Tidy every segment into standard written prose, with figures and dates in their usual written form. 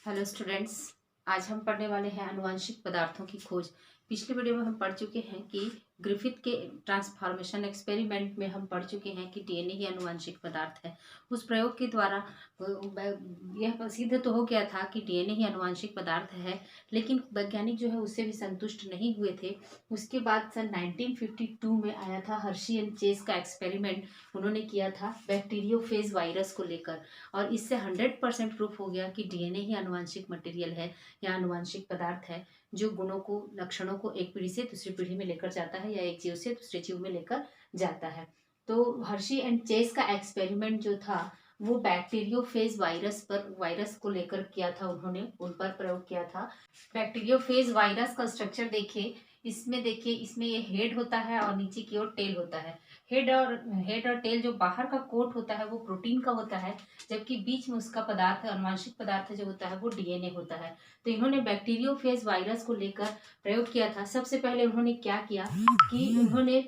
Hello students. आज हम पढ़ने वाले हैं आनुवंशिक पदार्थों की खोज। पिछले वीडियो में हम पढ़ चुके हैं कि ग्रिफिथ के ट्रांसफॉर्मेशन एक्सपेरिमेंट में हम पढ़ चुके हैं कि डीएनए ही आनुवंशिक पदार्थ है। उस प्रयोग के द्वारा यह सिद्ध तो हो गया था कि डीएनए ही आनुवंशिक पदार्थ है, लेकिन वैज्ञानिक जो है उससे भी संतुष्ट नहीं हुए थे। उसके बाद सन 1952 में आया था हर्शी एंड चेस का एक्सपेरिमेंट। उन्होंने किया था बैक्टीरियोफेज वायरस को लेकर, और इससे 100% प्रूफ हो गया कि डीएनए ही आनुवंशिक मटेरियल है या आनुवंशिक पदार्थ है, जो गुणों को, लक्षणों को एक पीढ़ी से दूसरी पीढ़ी में लेकर जाता है या एक जीव से दूसरे जीव में लेकर जाता है। तो हर्शी एंड चेस का एक्सपेरिमेंट जो था वो बैक्टीरियोफेज वायरस को लेकर किया था। उन्होंने उन पर प्रयोग किया था। बैक्टीरियोफेज वायरस का स्ट्रक्चर देखिए। इसमें देखिए, इसमें ये हेड होता है और नीचे की ओर टेल होता है। हेड और टेल, जो बाहर का कोट होता है वो प्रोटीन का होता है, जबकि बीच में उसका पदार्थ, अनुवांशिक पदार्थ जो होता है वो डीएनए होता है। तो इन्होंने बैक्टीरियोफेज वायरस को लेकर प्रयोग किया था। सबसे पहले उन्होंने क्या किया कि उन्होंने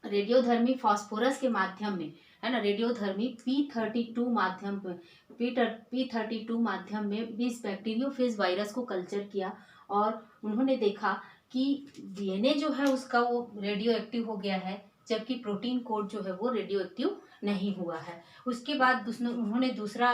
रेडियोधर्मी फास्फोरस के माध्यम में, है ना, रेडियोधर्मी P32 माध्यम में, P32 माध्यम में इस बैक्टीरियोफेज वायरस को कल्चर किया, और उन्होंने देखा कि डीएनए जो है उसका वो रेडियो एक्टिव हो गया है, जबकि प्रोटीन कोड जो है वो रेडियो एक्टिव नहीं हुआ है। उसके बाद उन्होंने दूसरा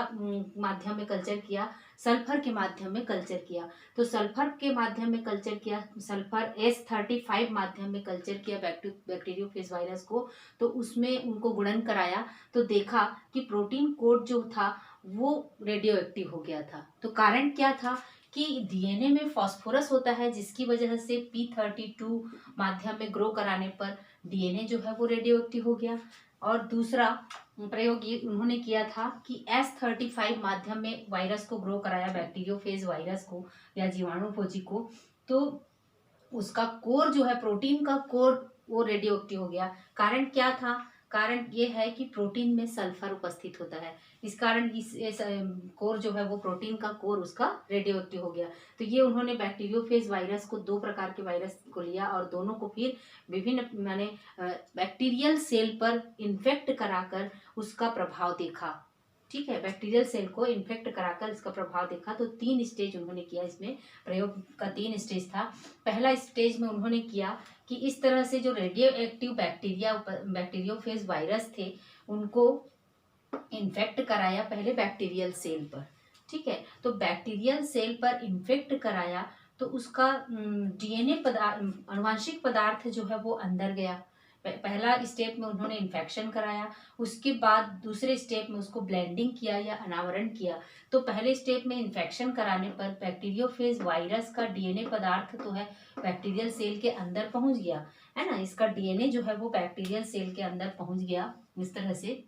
माध्यम में कल्चर किया, सल्फर के माध्यम में कल्चर किया। तो सल्फर के माध्यम में कल्चर किया, सल्फर S35 माध्यम में कल्चर किया बैक्टीरियोफेज वायरस को। तो उसमें उनको गुणन कराया, तो देखा कि प्रोटीन कोड जो था वो रेडियो एक्टिव हो गया था। तो कारण क्या था कि डीएनए में फास्फोरस होता है, जिसकी वजह से P32 माध्यम में ग्रो कराने पर डीएनए जो है वो रेडियो एक्टिव हो गया। और दूसरा प्रयोग ये उन्होंने किया था कि S35 माध्यम में वायरस को ग्रो कराया, बैक्टीरियोफेज वायरस को या जीवाणुभोजी को। तो उसका कोर जो है, प्रोटीन का कोर, वो रेडियो एक्टिव हो गया। कारण क्या था? कारण ये है कि प्रोटीन में सल्फर उपस्थित होता है, इस कारण इस कोर जो है वो, प्रोटीन का कोर उसका रेडियो एक्टिव हो गया। तो ये उन्होंने बैक्टीरियोफेज वायरस को, दो प्रकार के वायरस को लिया और दोनों को फिर विभिन्न माने बैक्टीरियल सेल पर इन्फेक्ट कराकर उसका प्रभाव देखा। ठीक है, बैक्टीरियल सेल को इन्फेक्ट कराकर इसका प्रभाव देखा। तो 3 स्टेज उन्होंने किया, इसमें प्रयोग का 3 स्टेज था। पहला स्टेज में उन्होंने किया कि इस तरह से जो रेडियो एक्टिव बैक्टीरियोफेज वायरस थे उनको इन्फेक्ट कराया पहले बैक्टीरियल सेल पर। ठीक है, तो बैक्टीरियल सेल पर इन्फेक्ट कराया तो उसका डीएनए अनुवांशिक पदार्थ जो है वो अंदर गया। पहला स्टेप में उन्होंने इन्फेक्शन कराया, उसके बाद दूसरे स्टेप में उसको ब्लेंडिंग किया या अनावरण किया। तो पहले स्टेप में इन्फेक्शन कराने पर बैक्टीरियोफेज वायरस का डीएनए पदार्थ तो है बैक्टीरियल सेल के अंदर पहुंच गया, है ना, इसका डीएनए जो है वो बैक्टीरियल सेल के अंदर पहुंच गया इस तरह से।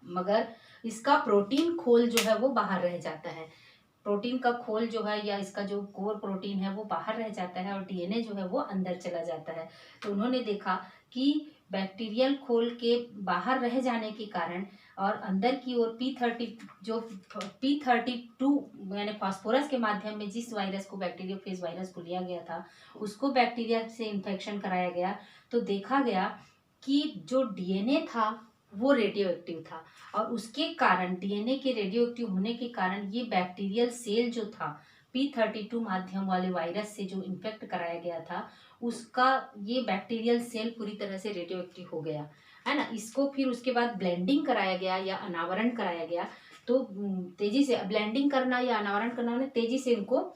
मगर इसका प्रोटीन खोल जो है वो बाहर रह जाता है। प्रोटीन का खोल जो है या इसका जो कोर प्रोटीन है वो बाहर रह जाता है और डीएनए जो है वो अंदर चला जाता है। तो उन्होंने देखा कि बैक्टीरियल खोल के बाहर रह जाने के कारण और अंदर की ओर P32 यानी फास्फोरस के माध्यम में जिस वायरस को, बैक्टीरियोफेज वायरस को लिया गया था, उसको बैक्टीरिया से इन्फेक्शन कराया गया। तो देखा गया कि जो डीएनए था वो रेडियो एक्टिव था, और उसके कारण, डीएनए के रेडियो एक्टिव होने के कारण, ये बैक्टीरियल सेल जो था P32 माध्यम वाले वायरस से जो इन्फेक्ट कराया गया था, उसका ये बैक्टीरियल सेल पूरी तरह से रेडियो एक्टिव हो गया, है ना। इसको फिर उसके बाद ब्लेंडिंग कराया गया या अनावरण कराया गया। तो तेजी से ब्लेंडिंग करना या अनावरण करना, तेजी से इनको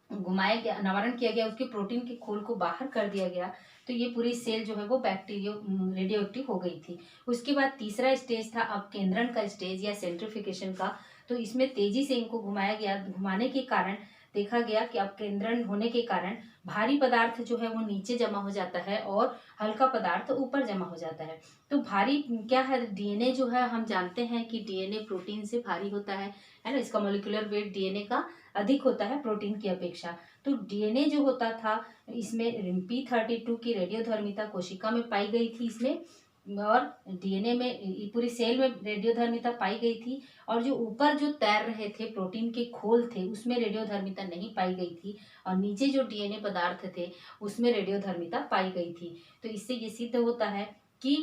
घुमाया गया, अनावरण किया गया, उसके प्रोटीन के खोल को बाहर कर दिया गया। तो ये पूरी सेल जो है वो रेडियो एक्टिव हो गई थी। उसके बाद तीसरा स्टेज था अपकेंद्रण का स्टेज या सेंट्रिफिकेशन का। तो इसमें तेजी से इनको घुमाया गया। घुमाने के कारण देखा गया कि अपकेंद्रण होने के कारण भारी पदार्थ जो है वो नीचे जमा हो जाता है और हल्का पदार्थ ऊपर जमा हो जाता है। तो भारी क्या है, डीएनए जो है, हम जानते हैं कि डीएनए प्रोटीन से भारी होता है ना। इसका मॉलिक्यूलर वेट डीएनए का अधिक होता है प्रोटीन की अपेक्षा। तो डीएनए जो होता था, इसमें P32 की रेडियोधर्मिता कोशिका में पाई गई थी इसमें, और डीएनए में, पूरी सेल में रेडियोधर्मिता पाई गई थी। और जो ऊपर जो तैर रहे थे प्रोटीन के खोल थे, उसमें रेडियोधर्मिता नहीं पाई गई थी, और नीचे जो डीएनए पदार्थ थे उसमें रेडियोधर्मिता पाई गई थी। तो इससे ये सिद्ध होता है कि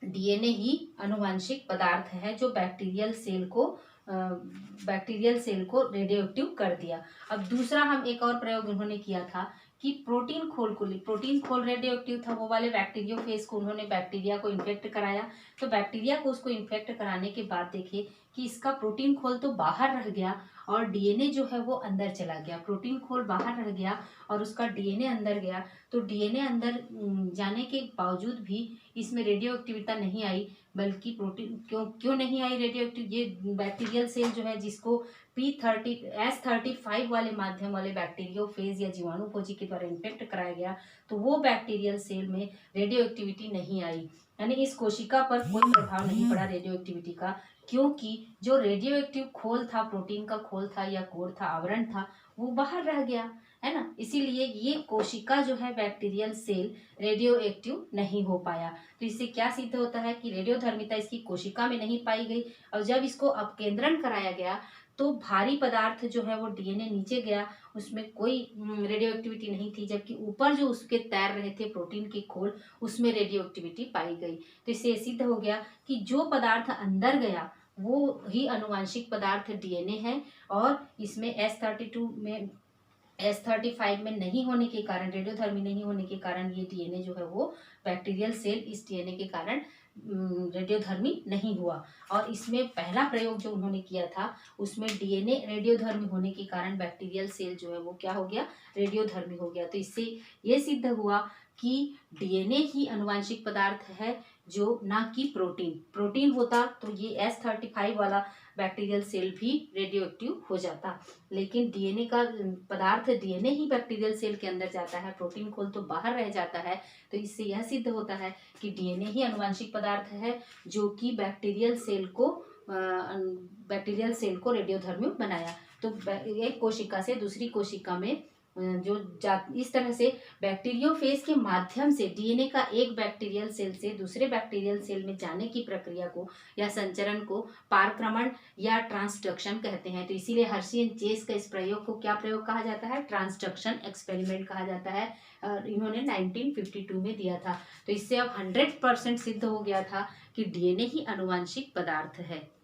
डीएनए ही आनुवांशिक पदार्थ है जो बैक्टीरियल सेल को बैक्टीरियल सेल को रेडियो एक्टिव कर दिया। अब दूसरा हम एक और प्रयोग उन्होंने किया था कि प्रोटीन खोल रेडियो एक्टिव था, वो वाले बैक्टीरियोफेज को उन्होंने बैक्टीरिया को इन्फेक्ट कराया। तो बैक्टीरिया को उसको इन्फेक्ट कराने के बाद देखे कि इसका प्रोटीन खोल तो बाहर रह गया और डीएनए जो है वो अंदर चला गया। प्रोटीन खोल बाहर रह गया और उसका डीएनए अंदर गया। तो डीएनए अंदर जाने के बावजूद भी इसमें रेडियो एक्टिविटी नहीं आई, बल्कि प्रोटीन क्यों नहीं आई रेडियो एक्टिव, ये बैक्टीरियल सेल जो है जिसको S35 वाले माध्यम वाले बैक्टीरियोफेज या जीवाणुभोजी के द्वारा इन्फेक्ट कराया गया, तो वो बैक्टीरियल सेल में रेडियो एक्टिविटी नहीं आई, यानी इस कोशिका पर कोई प्रभाव नहीं पड़ा रेडियो एक्टिविटी का, क्योंकि जो रेडियो एक्टिव खोल था, प्रोटीन का खोल था या कोर था, आवरण था, वो बाहर रह गया, है ना। इसीलिए ये कोशिका जो है बैक्टीरियल सेल रेडियो एक्टिव नहीं हो पाया। तो इससे क्या सिद्ध होता है कि रेडियोधर्मिता इसकी कोशिका में नहीं पाई गई। और जब इसको अपकेंद्रण कराया गया तो भारी पदार्थ जो है वो डीएनए नीचे गया, उसमें कोई रेडियो एक्टिविटी नहीं थी, जबकि ऊपर जो उसके तैर रहे थे प्रोटीन के खोल, उसमें रेडियो एक्टिविटी पाई गई। तो इससे सिद्ध हो गया कि जो पदार्थ अंदर गया वो ही अनुवांशिक पदार्थ डीएनए है, और इसमें S35 में नहीं होने के कारण, रेडियोधर्मी नहीं होने के कारण, ये डीएनए जो है वो बैक्टीरियल सेल इस डीएनए के कारण रेडियोधर्मी नहीं हुआ। और इसमें पहला प्रयोग जो उन्होंने किया था उसमें डीएनए रेडियोधर्मी होने के कारण बैक्टीरियल सेल जो है वो क्या हो गया, रेडियोधर्मी हो गया। तो इससे ये सिद्ध हुआ कि डीएनए ही अनुवांशिक पदार्थ है, जो ना कि प्रोटीन होता तो ये S35 वाला बैक्टीरियल सेल भी रेडियो एक्टिव हो जाता। लेकिन डीएनए का पदार्थ, डीएनए ही बैक्टीरियल सेल के अंदर जाता है, प्रोटीन खोल तो बाहर रह जाता है। तो इससे यह सिद्ध होता है कि डीएनए ही अनुवांशिक पदार्थ है, जो कि बैक्टीरियल सेल को रेडियोधर्मी बनाया। तो एक कोशिका से दूसरी कोशिका में इस तरह से बैक्टीरियोफेज के माध्यम से डीएनए का एक बैक्टीरियल सेल से दूसरे बैक्टीरियल सेल में जाने की प्रक्रिया को या संचरण को पारक्रमण या ट्रांसडक्शन कहते हैं। तो इसीलिए हर्शी एंड चेस का इस प्रयोग को क्या प्रयोग कहा जाता है, ट्रांसडक्शन एक्सपेरिमेंट कहा जाता है। इन्होंने 1952 में दिया था। तो इससे अब 100% सिद्ध हो गया था कि डीएनए ही अनुवांशिक पदार्थ है।